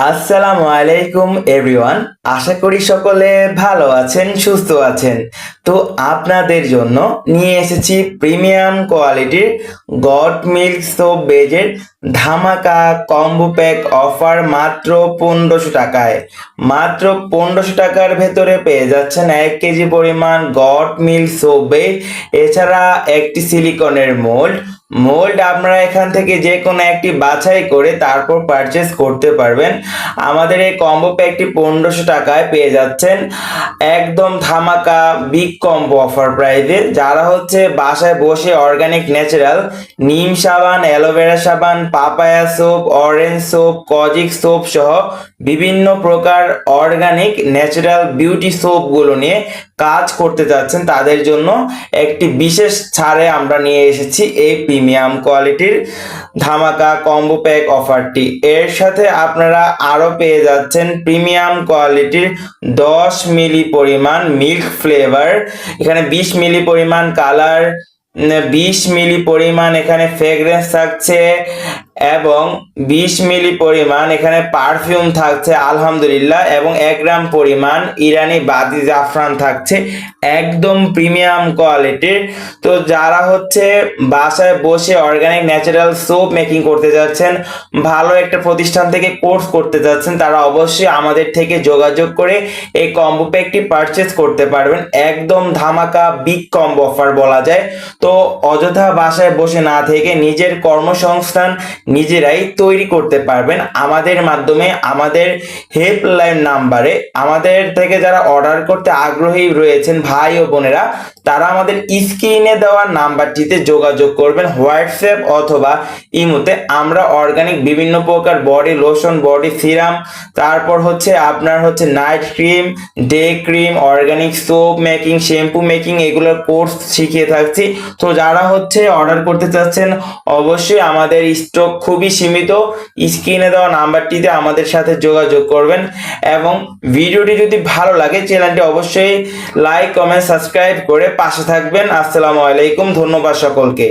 আসসালামু আলাইকুম এভরিওয়ান। আশা করি সকলে ভালো আছেন, সুস্থ আছেন। তো আপনাদের জন্য নিয়ে এসেছি প্রিমিয়াম কোয়ালিটির গট মিল্ক সোপ বেজের ধামাকা কম্বো প্যাক অফার মাত্র 1500 টাকায়। মাত্র 1500 টাকার ভেতরে পেয়ে যাচ্ছেন 1 কেজি পরিমাণ গট মিল্ক সোপ বেজ, এছাড়া একটি সিলিকনের মোল্ড আপনারা এখান থেকে যে কোনো একটি বাছাই করে তারপর পারচেস করতে পারবেন। আমাদের এই কম্বো প্যাকটি 1500 টাকায় পেয়ে যাচ্ছেন একদম ধামাকা বিগ কম্বো অফার প্রাইসে। যারা হচ্ছে বাসায় বসে অর্গানিক ন্যাচারাল নিম সাবান, অ্যালোভেরা সাবান, papaya soap, orange soap, kojic soap সহ বিভিন্ন প্রকার অর্গানিক ন্যাচারাল বিউটি সোপগুলো নিয়ে কাজ করতে যাচ্ছেন, তাদের জন্য একটি বিশেষ ছাড়ে আমরা নিয়ে এসেছি এই প্রিমিয়াম কোয়ালিটির ধামাকা কম্বো প্যাক অফারটি। এর সাথে আপনারা আরো পেয়ে যাচ্ছেন প্রিমিয়াম কোয়ালিটির 10 মিলি পরিমাণ মিল্ক ফ্লেভার, এখানে 20 মিলি পরিমাণ কালার, 20 মিলি পরিমাণ এখানে ফ্রেগ্রেন্স থাকছে এবং 20 মিলি পরিমাণ এখানে পারফিউম থাকছে আলহামদুলিল্লাহ, এবং 1 গ্রাম পরিমাণ ইরানি বাদি জাফরান থাকছে, একদম প্রিমিয়াম কোয়ালিটির। তো যারা হচ্ছে বাসায় বসে অর্গানিক ন্যাচারাল সোপ মেকিং করতে যাচ্ছেন, ভালো একটা প্রতিষ্ঠান থেকে কোর্স করতে যাচ্ছেন, তারা অবশ্যই আমাদের থেকে যোগাযোগ করে এই কম্বো প্যাকটি পারচেজ করতে পারবেন। একদম ধামাকা বিগ কম্বো অফার বলা যায়। তো অযথা বাসায় বসে না থেকে নিজের কর্মসংস্থান নিজেরাই তৈরি করতে পারবেন আমাদের মাধ্যমে। আমাদের হেল্পলাইন নাম্বারে আমাদের থেকে যারা অর্ডার করতে আগ্রহী রয়েছেন ভাই ও বোনেরা, তারা আমাদের স্ক্রিনে দেওয়া নাম্বারটিতে যোগাযোগ করবেন, হোয়াটসঅ্যাপ অথবা ইমোতে। আমরা অর্গানিক বিভিন্ন প্রকার বডি লোশন, বডি সিরাম, তারপর হচ্ছে আপনার হচ্ছে night cream, day cream, organic soap making, shampoo making, এগুলোর কোর্স শিখিয়ে থাকছি। তো যারা হচ্ছে অর্ডার করতে চাচ্ছেন অবশ্যই আমাদের স্টক খুবই সীমিত, স্ক্রিনে দেওয়া নাম্বারটিতে আমাদের সাথে যোগাযোগ করবেন। এবং ভিডিওটি যদি ভালো লাগে চ্যানেলটি অবশ্যই লাইক, কমেন্ট, সাবস্ক্রাইব করে পাশে থাকবেন। আসসালামু আলাইকুম, ধন্যবাদ সকলকে।